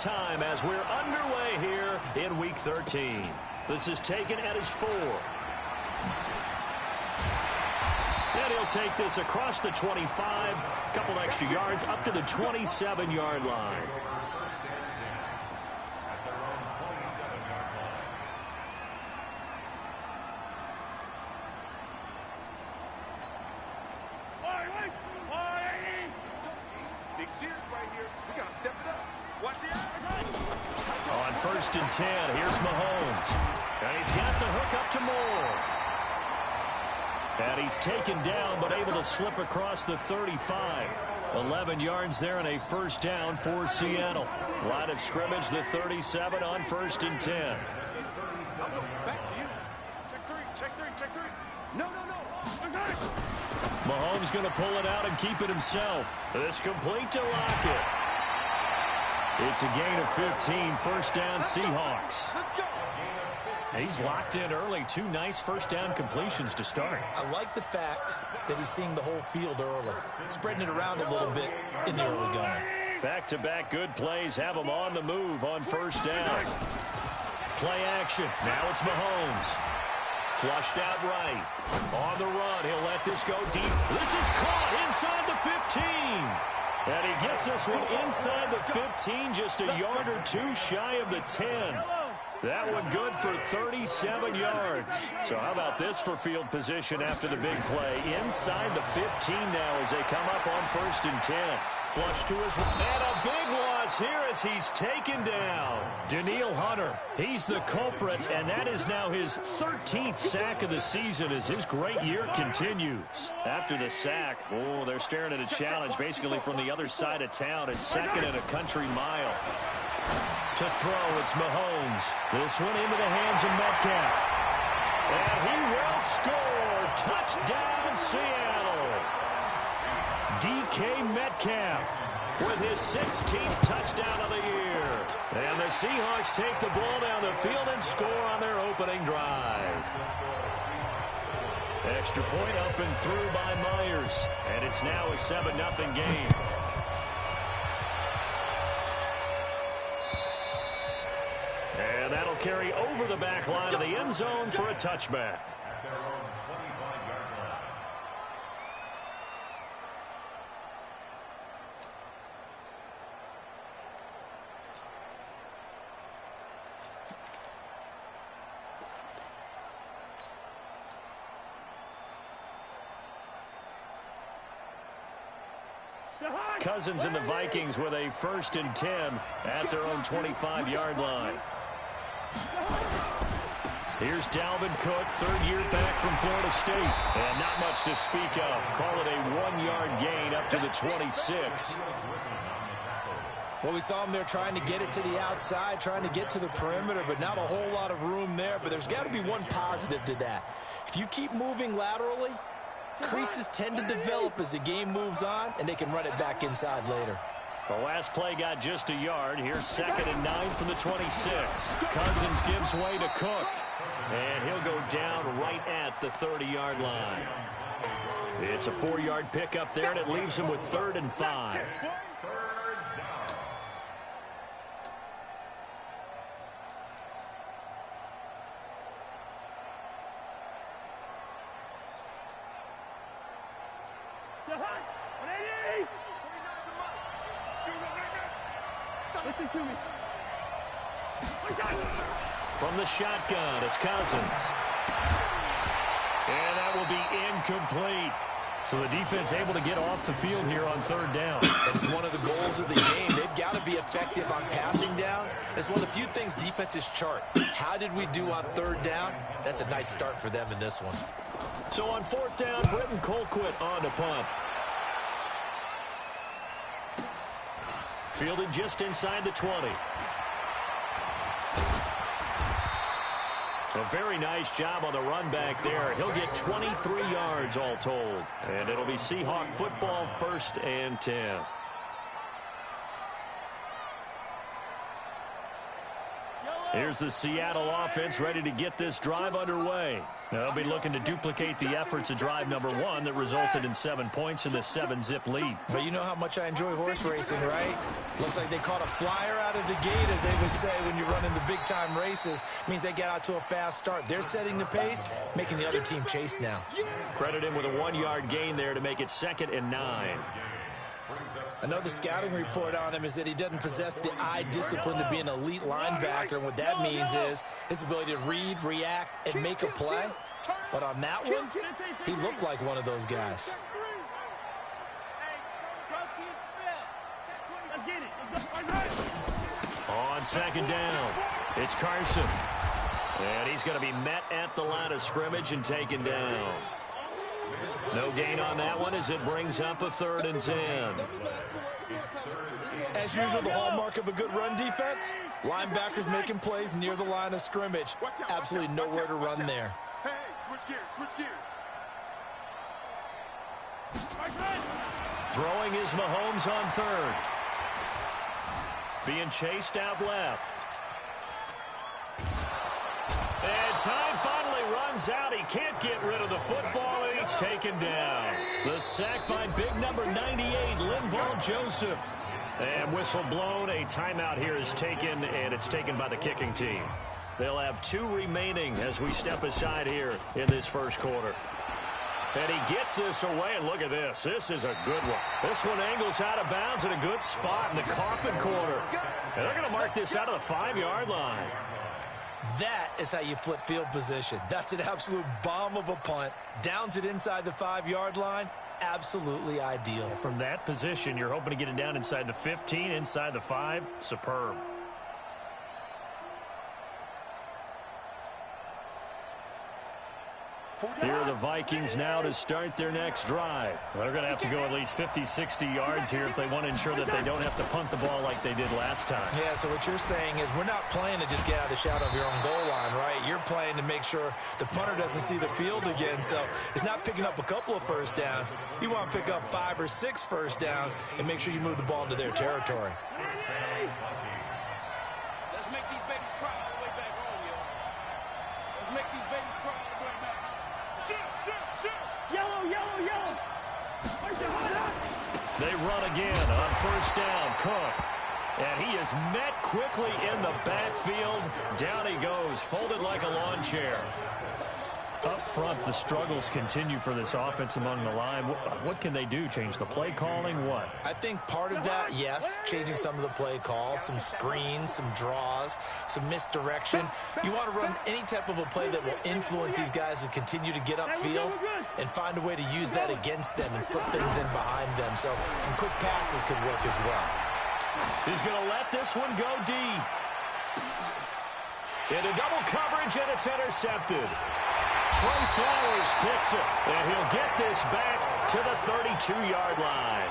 time as we're underway here in Week 13. This is taken at his 4. And he'll take this across the 25, a couple extra yards up to the 27-yard line. On 1st and 10, here's Mahomes. And he's got the hook up to Moore. And he's taken down, but able to slip across the 35. 11 yards there and a first down for Seattle. Line of scrimmage, the 37 on 1st and 10. Back to you. Check three. No. Mahomes going to pull it out and keep it himself. This complete to Lockett. It's a gain of 15, first down Seahawks. He's locked in early. 2 nice first down completions to start. I like the fact that he's seeing the whole field early, spreading it around a little bit in the early going. Back-to-back good plays have him on the move on first down. Play action. Now it's Mahomes. Flushed out right. On the run, he'll let this go deep. This is caught inside the 15. And he gets this one inside the 15, just a yard or 2 shy of the 10. That one good for 37 yards. So how about this for field position after the big play? Inside the 15 now as they come up on 1st and 10. Flush to his right. And a big loss here as he's taken down. Danielle Hunter, he's the culprit, and that is now his 13th sack of the season as his great year continues. After the sack, they're staring at a challenge basically from the other side of town. It's 2nd and a country mile. To throw, it's Mahomes. This one into the hands of Metcalf. And he will score. Touchdown, Seattle. DK Metcalf with his 16th touchdown of the year. And the Seahawks take the ball down the field and score on their opening drive. Extra point up and through by Myers. And it's now a 7-0 game. And that'll carry over the back line of the end zone for a touchback. Cousins and the Vikings with a 1st and 10 at their own 25-yard line. Here's Dalvin Cook, 3rd year back from Florida State. And not much to speak of. Call it a 1-yard gain up to the 26. Well, we saw him there trying to get it to the outside, trying to get to the perimeter, but not a whole lot of room there. But there's got to be one positive to that. If you keep moving laterally, creases tend to develop as the game moves on, and they can run it back inside later. The last play got just a yard. Here's 2nd and 9 from the 26. Cousins gives way to Cook. And he'll go down right at the 30-yard line. It's a 4-yard pickup there, and it leaves him with 3rd and 5. From the shotgun, it's Cousins. And that will be incomplete. So the defense able to get off the field here on 3rd down. It's one of the goals of the game. They've got to be effective on passing downs. It's one of the few things defenses chart. How did we do on 3rd down? That's a nice start for them in this one. So on 4th down, Britton Colquitt on to punt. Fielded just inside the 20. A very nice job on the run back there. He'll get 23 yards all told. And it'll be Seahawk football, 1st and 10. Here's the Seattle offense ready to get this drive underway. Now, they'll be looking to duplicate the efforts of drive number 1 that resulted in 7 points in the 7-zip lead. But you know how much I enjoy horse racing, right? Looks like they caught a flyer out of the gate, as they would say when you're running the big-time races. Means they get out to a fast start. They're setting the pace, making the other team chase now. Credit him with a 1-yard gain there to make it 2nd and 9. Another scouting report on him is that he doesn't possess the eye discipline to be an elite linebacker. And what that means is his ability to read, react, and make a play. But on that one, he looked like one of those guys. On 2nd down, it's Carson. And he's going to be met at the line of scrimmage and taken down. No gain on that one as it brings up a 3rd and 10. As usual, the hallmark of a good run defense, linebackers making plays near the line of scrimmage. Absolutely nowhere to run there. Hey, switch gears. Throwing is Mahomes on 3rd. Being chased out left. And time finally runs out. He can't get rid of the football, and he's taken down. The sack by big number 98, Linval Joseph. And whistle blown. A timeout here is taken, and it's taken by the kicking team. They'll have 2 remaining as we step aside here in this first quarter. And he gets this away, and look at this. This is a good one. This one angles out of bounds in a good spot in the coffin corner. And they're going to mark this out of the 5-yard line. That is how you flip field position. That's an absolute bomb of a punt. Downs it inside the 5-yard line. Absolutely ideal. From that position, you're hoping to get it down inside the 15, inside the 5. Superb. Here are the Vikings now to start their next drive. They're going to have to go at least 50, 60 yards here if they want to ensure that they don't have to punt the ball like they did last time. Yeah, so what you're saying is we're not playing to just get out of the shadow of your own goal line, right? You're playing to make sure the punter doesn't see the field again. So it's not picking up a couple of first downs. You want to pick up 5 or 6 first downs and make sure you move the ball into their territory. Let's make these babies cry all the way back home, yo. Let's make these babies cry all the way back home. Shoot. Yellow. They run again on 1st down. Cook. And he is met quickly in the backfield. Down he goes, folded like a lawn chair. Up front, the struggles continue for this offense among the line. What can they do? Change the play calling? What? I think part of that, yes, changing some of the play calls, some screens, some draws, some misdirection. You want to run any type of a play that will influence these guys to continue to get upfield and find a way to use that against them and slip things in behind them. So some quick passes could work as well. He's going to let this one go deep. Into double coverage, and it's intercepted. Trey Flowers picks it, and he'll get this back to the 32-yard line.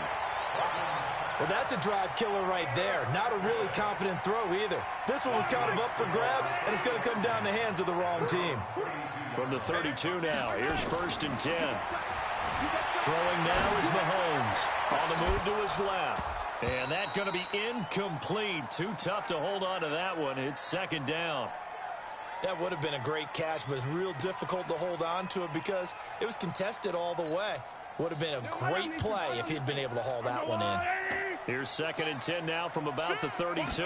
Well, that's a drive killer right there. Not a really confident throw either. This one was kind of up for grabs, and it's going to come down the hands of the wrong team. From the 32 now, here's 1st and 10. Throwing now is Mahomes. On the move to his left. And that's going to be incomplete. Too tough to hold on to that one. It's 2nd down. That would have been a great catch, but it's real difficult to hold on to it because it was contested all the way. Would have been a great play if he'd been able to haul that one in. Here's 2nd and 10 now from about the 32.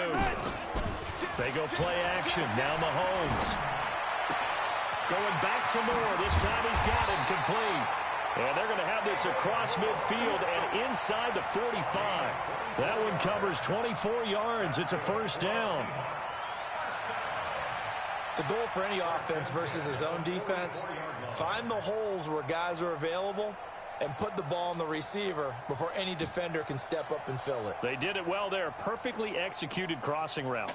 They go play action. Now Mahomes. Going back to Moore. This time he's got it complete. And they're going to have this across midfield and inside the 45. That one covers 24 yards. It's a 1st down. The goal for any offense versus his own defense, find the holes where guys are available and put the ball on the receiver before any defender can step up and fill it. They did it well there. Perfectly executed crossing route.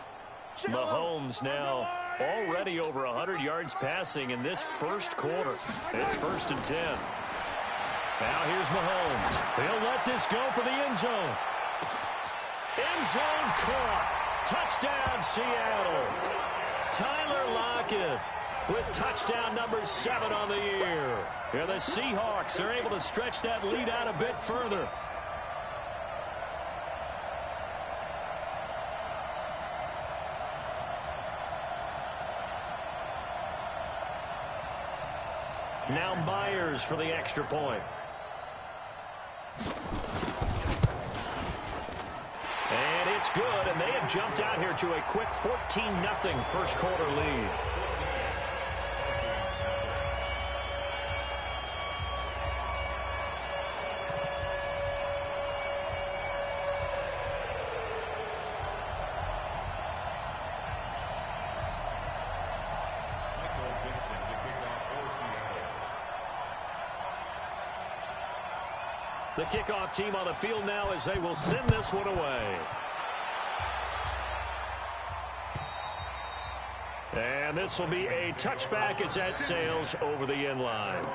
Mahomes now already over 100 yards passing in this first quarter. It's 1st and 10. Now here's Mahomes. He'll let this go for the end zone. End zone caught. Touchdown, Seattle. Tyler Lockett with touchdown number 7 on the year. And the Seahawks are able to stretch that lead out a bit further. Now Myers for the extra point. And it's good, and they have jumped out here to a quick 14-0 first quarter lead. The kickoff team on the field now as they will send this one away. And this will be a touchback as that sails over the end line.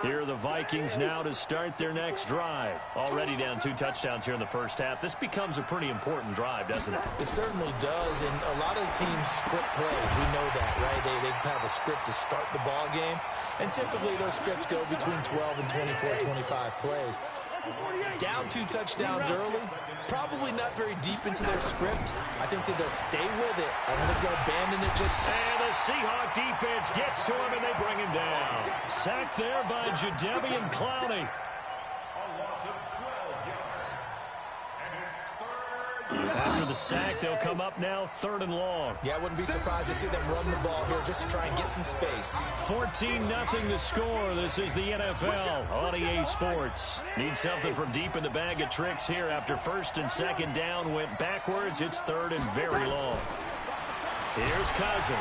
Here are the Vikings now to start their next drive. Already down 2 touchdowns here in the first half. This becomes a pretty important drive, doesn't it? It certainly does, and a lot of the teams script plays. We know that, right? They have a script to start the ball game, and typically those scripts go between 12 and 24, 25 plays. Down 2 touchdowns early, probably not very deep into their script. I think that they'll stay with it. I don't think they'll abandon it just... And the Seahawk defense gets to him, and they bring him down. Sacked there by Jadeveon Clowney. After the sack, they'll come up now 3rd and long. Yeah, I wouldn't be surprised to see them run the ball here just to try and get some space. 14-0 the score. This is the NFL on EA Sports. Need something from deep in the bag of tricks here. After 1st and 2nd down went backwards, it's 3rd and very long. Here's Cousins.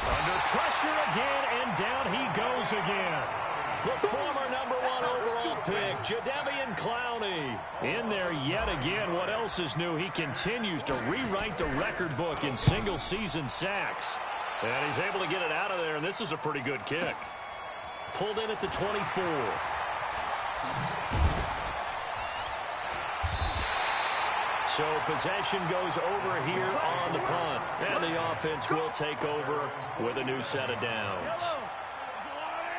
Under pressure again, and down he goes again. The former #1 overall pick, Jadeveon Clowney. In there yet again. What else is new? He continues to rewrite the record book in single-season sacks. And he's able to get it out of there, and this is a pretty good kick. Pulled in at the 24. So possession goes over here on the punt. And the offense will take over with a new set of downs.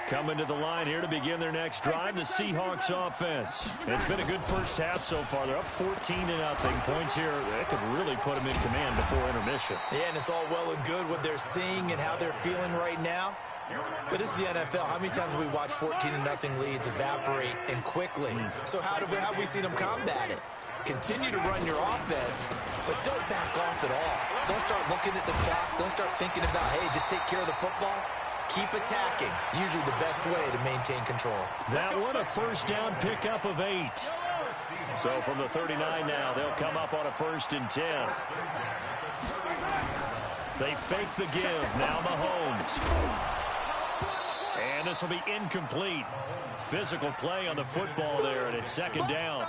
Coming to the line here to begin their next drive, the Seahawks offense. It's been a good first half so far. They're up 14-0. Points here, that could really put them in command before intermission. Yeah, and it's all well and good what they're seeing and how they're feeling right now. But this is the NFL. How many times have we watched 14-0 leads evaporate and quickly? So how have we seen them combat it? Continue to run your offense, but don't back off at all. Don't start looking at the clock. Don't start thinking about, hey, just take care of the football. Keep attacking. Usually the best way to maintain control. That one, a first down pickup of 8. So from the 39 now, they'll come up on a 1st and 10. They fake the give. Now Mahomes. And this will be incomplete. Physical play on the football there, and it's 2nd down.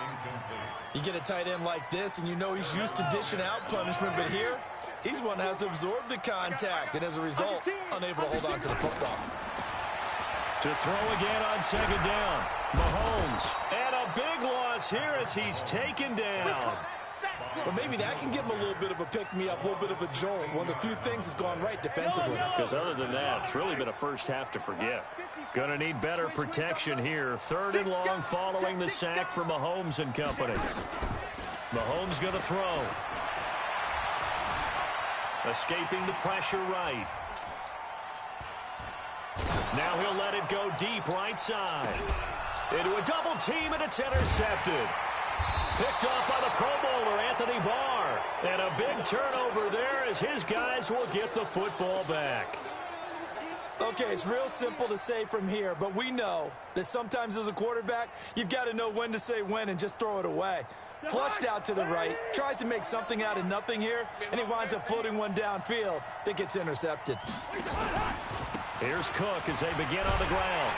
You get a tight end like this, and you know he's used to dishing out punishment, but here, he's one that has to absorb the contact, and as a result, unable to hold on to the football. To throw again on 2nd down. Mahomes. And a big loss here as he's taken down. Well, maybe that can give him a little bit of a pick-me-up, a little bit of a jolt. One of the few things that's gone right defensively. Because other than that, it's really been a first half to forget. Going to need better protection here. 3rd and long following the sack for Mahomes and company. Mahomes going to throw. Escaping the pressure right. Now he'll let it go deep right side. Into a double team, and it's intercepted. Picked up by the Pro Bowler, Anthony Barr. And a big turnover there as his guys will get the football back. Okay, it's real simple to say from here, but we know that sometimes as a quarterback, you've got to know when to say when and just throw it away. Flushed out to the right, tries to make something out of nothing here, and he winds up floating one downfield that gets intercepted. Here's Cook as they begin on the ground.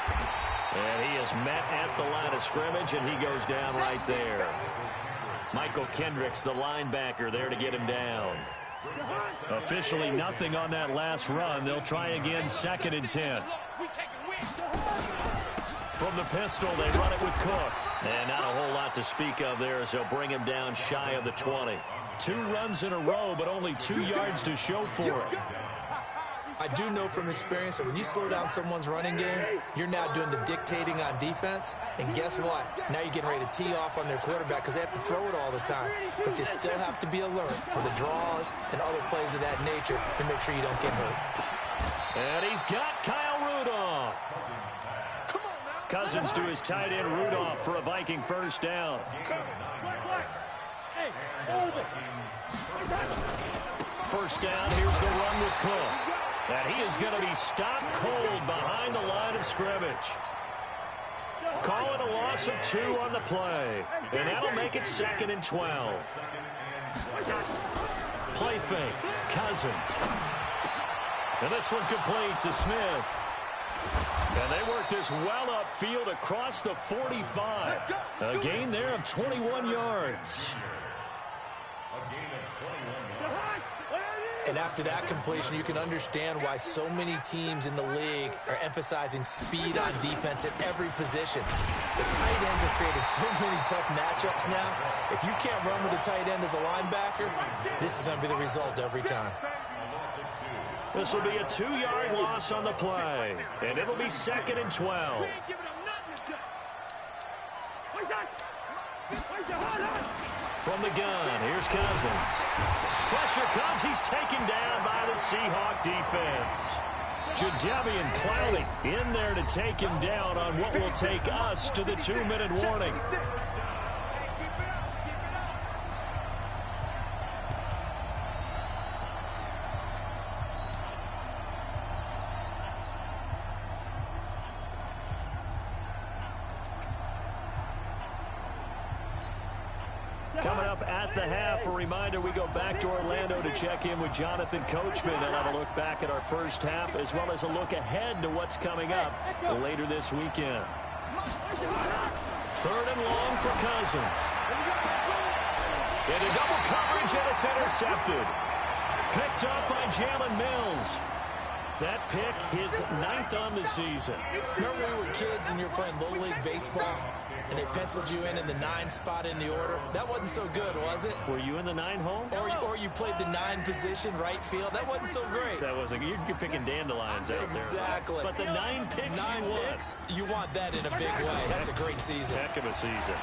And he is met at the line of scrimmage, and he goes down right there. Michael Kendricks, the linebacker, there to get him down. Officially nothing on that last run. They'll try again, 2nd and 10. From the pistol, they run it with Cook. And not a whole lot to speak of there as they'll bring him down shy of the 20. 2 runs in a row, but only 2 yards to show for it. I do know from experience that when you slow down someone's running game, you're now doing the dictating on defense. And guess what? Now you're getting ready to tee off on their quarterback because they have to throw it all the time. But you still have to be alert for the draws and other plays of that nature to make sure you don't get hurt. And he's got Kyle Rudolph. Cousins to his tight end Rudolph for a Viking first down. First down, here's the run with Cook. And he is going to be stopped cold behind the line of scrimmage. Call it a loss of 2 on the play. And that'll make it 2nd and 12. Play fake, Cousins. And this one complete to Smith. And they work this well upfield across the 45. A gain there of 21 yards. And after that completion, you can understand why so many teams in the league are emphasizing speed on defense at every position. The tight ends have created so many tough matchups now. If you can't run with a tight end as a linebacker, this is going to be the result every time. This will be a 2-yard loss on the play, and it'll be 2nd and 12. From the gun, here's Cousins. Pressure comes. He's taken down by the Seahawk defense. Jadeveon Clowney in there to take him down on what will take us to the 2-minute warning. Coming up at the half, a reminder, we go back to Orlando to check in with Jonathan Coachman and have a look back at our first half as well as a look ahead to what's coming up later this weekend. 3rd and long for Cousins. Into double coverage, and it's intercepted. Picked up by Jalen Mills. That pick, his 9th on the season. Remember we were kids and you were playing Little League Baseball and they penciled you in the 9 spot in the order? That wasn't so good, was it? Were you in the 9 hole? Or you played the 9 position, right field? That wasn't so great. That wasn't. You're picking dandelions out there. Exactly. But the 9 picks 9 picks, you want that in a big way. That's a great season. Heck of a season.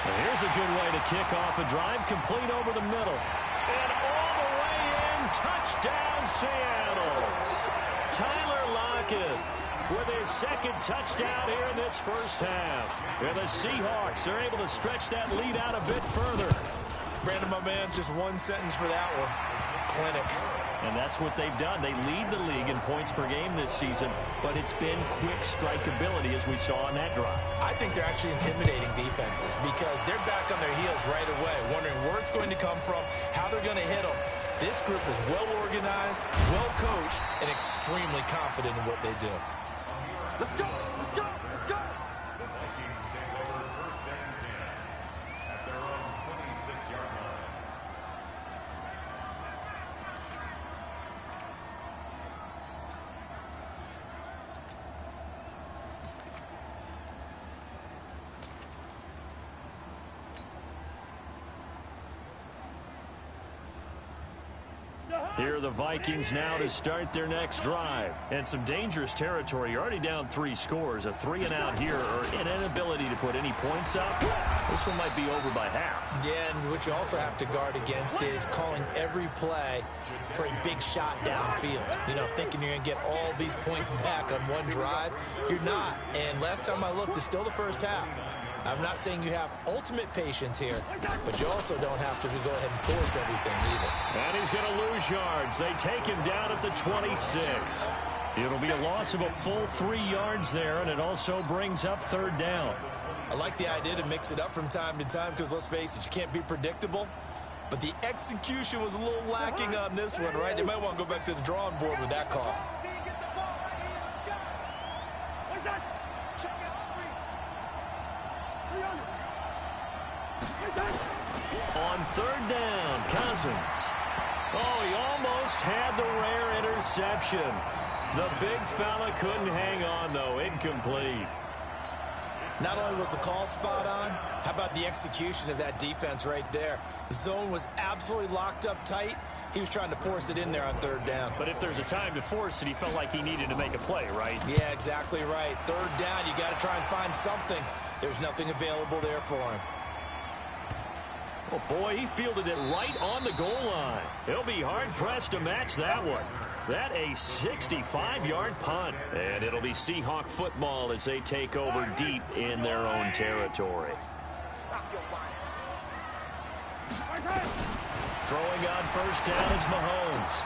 And here's a good way to kick off a drive, complete over the middle. And all the way in, touchdown Seattle. Tyler Lockett with his 2nd touchdown here in this first half. And the Seahawks are able to stretch that lead out a bit further. Brandon, my man, just one sentence for that one. Clinic. And that's what they've done. They lead the league in points per game this season, but it's been quick strikeability as we saw on that drive. I think they're actually intimidating defenses because they're back on their heels right away, wondering where it's going to come from, how they're going to hit them. This group is well organized, well coached, and extremely confident in what they do. Let's go! Let's go! Let's go! The Vikings take over 1st and 10 at their own 26-yard line. Here are the Vikings now to start their next drive. And some dangerous territory. You're already down 3 scores. A 3-and-out here or an inability to put any points up. This one might be over by half. Yeah, and what you also have to guard against is calling every play for a big shot downfield. You know, thinking you're going to get all these points back on one drive. You're not. And last time I looked, it's still the first half. I'm not saying you have ultimate patience here, but you also don't have to go ahead and force everything either. And he's going to lose yards. They take him down at the 26. It'll be a loss of a full 3 yards there, and it also brings up 3rd down. I like the idea to mix it up from time to time because, let's face it, you can't be predictable. But the execution was a little lacking on this one, right? They might want to go back to the drawing board with that call. On 3rd down, Cousins. Oh, he almost had the rare interception. The big fella couldn't hang on, though. Incomplete. Not only was the call spot on, how about the execution of that defense right there? The zone was absolutely locked up tight. He was trying to force it in there on third down. But if there's a time to force it, he felt like he needed to make a play, right? Yeah, exactly right. Third down, you got to try and find something. There's nothing available there for him. Oh, boy, he fielded it right on the goal line. He'll be hard-pressed to match that one. That a 65-yard punt. And it'll be Seahawk football as they take over deep in their own territory. Throwing on first down is Mahomes.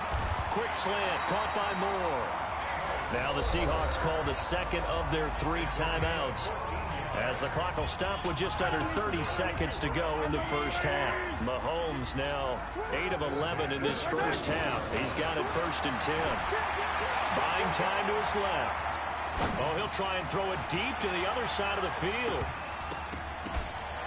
Quick slant, caught by Moore. Now the Seahawks call the second of their 3 timeouts, as the clock will stop with just under 30 seconds to go in the first half. Mahomes now 8 of 11 in this first half. He's got it 1st and 10. Buying time to his left. Oh, he'll try and throw it deep to the other side of the field.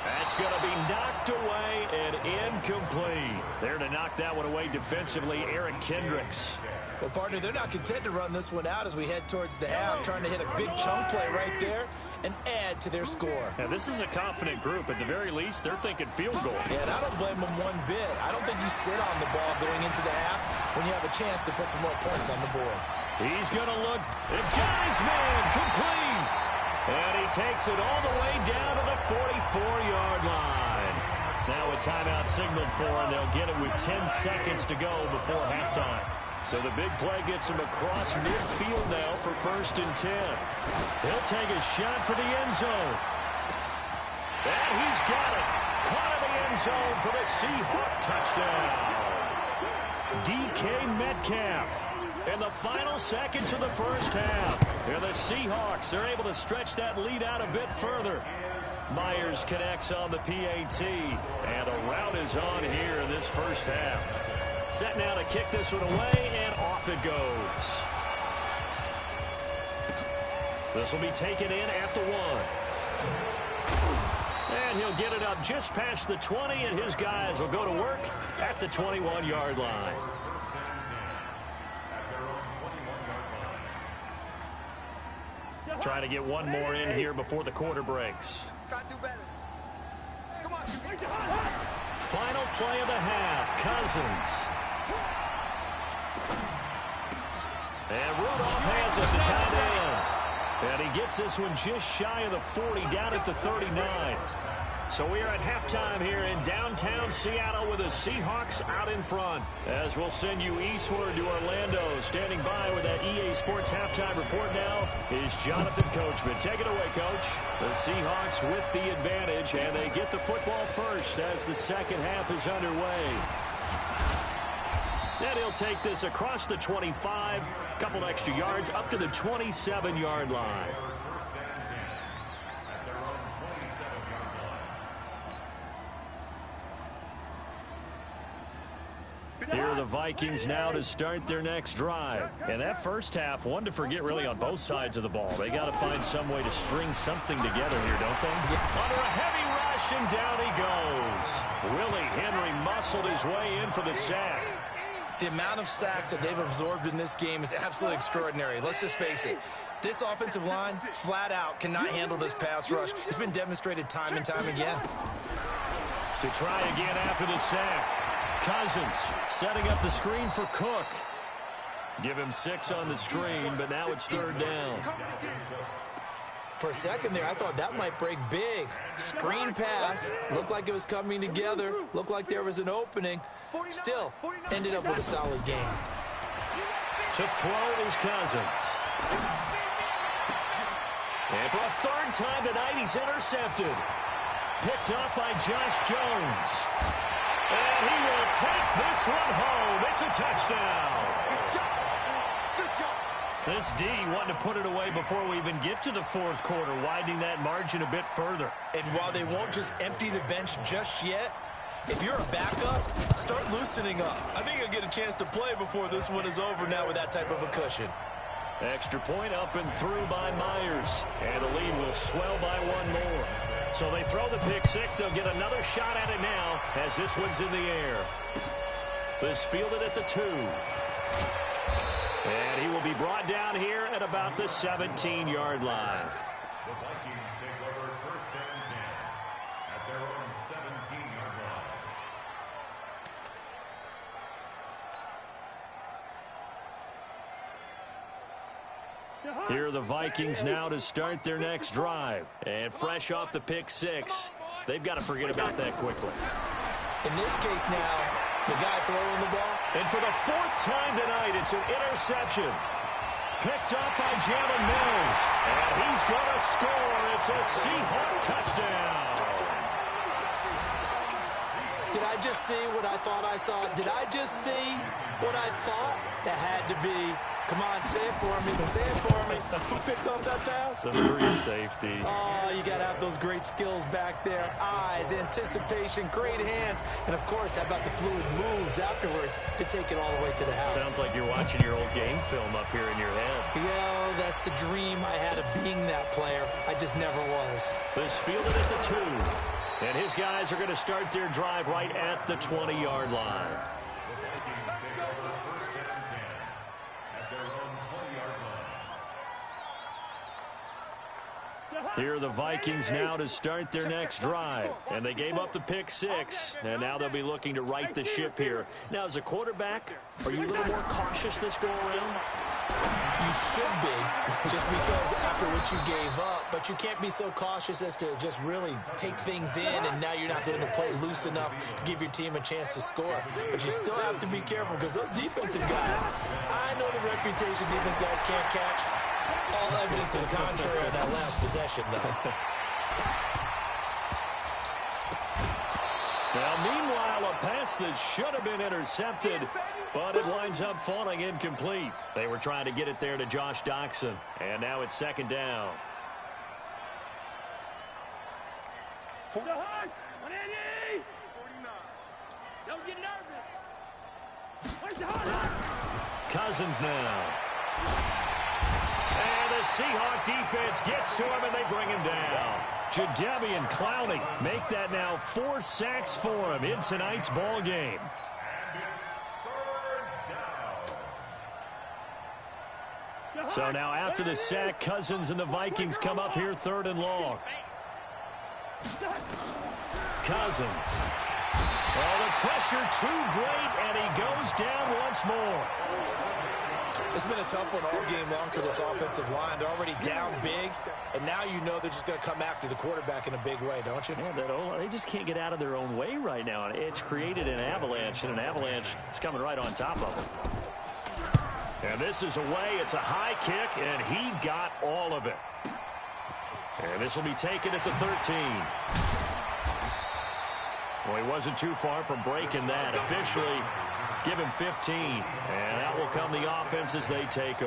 That's going to be knocked away and incomplete. There to knock that one away defensively, Eric Kendricks. Well, partner, they're not content to run this one out as we head towards the half, trying to hit a big chunk play right there and add to their score. Now, this is a confident group. At the very least, they're thinking field goal. Yeah, and I don't blame them one bit. I don't think you sit on the ball going into the half when you have a chance to put some more points on the board. He's going to look. It got his man complete. And he takes it all the way down to the 44-yard line. Now a timeout signaled for, and they'll get it with 10 seconds to go before halftime. So the big play gets him across midfield now for 1st and 10. He'll take a shot for the end zone. And he's got it. Caught in the end zone for the Seahawk touchdown. DK Metcalf. In the final seconds of the first half. Here the Seahawks are able to stretch that lead out a bit further. Myers connects on the PAT. And the rout is on here in this first half. Set now to kick this one away, and off it goes. This will be taken in at the 1. And he'll get it up just past the 20, and his guys will go to work at the 21-yard line. Trying to get one more in here before the quarter breaks. Gotta do better. Come on. Final play of the half, Cousins. And Rudolph has it, the tight end. And he gets this one just shy of the 40, down at the 39. So we are at halftime here in downtown Seattle with the Seahawks out in front. As we'll send you eastward to Orlando. Standing by with that EA Sports halftime report now is Jonathan Coachman. Take it away, Coach. The Seahawks with the advantage, and they get the football first as the second half is underway. And he'll take this across the 25, couple extra yards up to the 27-yard line. Here are the Vikings now to start their next drive. And that first half, one to forget really on both sides of the ball. They got to find some way to string something together here, don't they? Under a heavy rush, and down he goes. Willie Henry muscled his way in for the sack. The amount of sacks that they've absorbed in this game is absolutely extraordinary. Let's just face it. This offensive line, flat out, cannot handle this pass rush. It's been demonstrated time and time again. To try again after the sack. Cousins setting up the screen for Cook. Give him 6 on the screen, but now it's 3rd down. For a second there, I thought that might break big. Screen pass. Looked like it was coming together. Looked like there was an opening. Still, ended up with a solid game. To throw is Cousins. And for a 3rd time tonight, he's intercepted. Picked off by Josh Jones. And he will take this one home. It's a touchdown. Good job. This D wanting to put it away before we even get to the 4th quarter, widening that margin a bit further. And while they won't just empty the bench just yet, if you're a backup, start loosening up. I think you'll get a chance to play before this one is over now with that type of a cushion. Extra point up and through by Myers. And the lead will swell by one more. So they throw the pick 6. They'll get another shot at it now as this one's in the air. This fielded at the 2. And he will be brought down here at about the 17-yard line. The Vikings take over 1st and 10 at their own 17-yard line. Here are the Vikings now to start their next drive. And fresh off the pick six, they've got to forget about that quickly. In this case now, the guy throwing the ball. And for the fourth time tonight, it's an interception. Picked up by Jalen Mills. And he's going to score. It's a Seahawk touchdown. Did I just see what I thought I saw? Did I just see what I thought? That had to be. Come on, say it for me. Say it for me. Who picked up that pass? The free safety. Oh, you got to have those great skills back there. Eyes, anticipation, great hands. And, of course, how about the fluid moves afterwards to take it all the way to the house? Sounds like you're watching your old game film up here in your head. Yeah, that's the dream I had of being that player. I just never was. This fielded at the 2. And his guys are going to start their drive right at the 20-yard line. Here are the Vikings now to start their next drive. And they gave up the pick six. And now they'll be looking to right the ship here. Now, as a quarterback, are you a little more cautious this go-around? You should be, just because after what you gave up. But you can't be so cautious as to just really take things in, and now you're not going to play loose enough to give your team a chance to score. But you still have to be careful because those defensive guys, I know the reputation defense guys can't catch. All evidence to the contrary in that last possession, though. Now, meanwhile, a pass that should have been intercepted, but it winds up falling incomplete. They were trying to get it there to Josh Doxson, and now it's second down. Don't get nervous. Cousins now. And the Seahawk defense gets to him, and they bring him down. Jadeveon Clowney make that now 4 sacks for him in tonight's ball game. So now after the sack, Cousins and the Vikings come up here 3rd and long. Cousins. Oh, the pressure too great, and he goes down once more. It's been a tough one all game long for this offensive line. They're already down big, and now you know they're just going to come after the quarterback in a big way, don't you? Yeah, they just can't get out of their own way right now. And it's created an avalanche, and an avalanche is coming right on top of them. And this is away. It's a high kick, and he got all of it. And this will be taken at the 13. Well, he wasn't too far from breaking that. Officially, give him 15. And out will come the offense as they take over.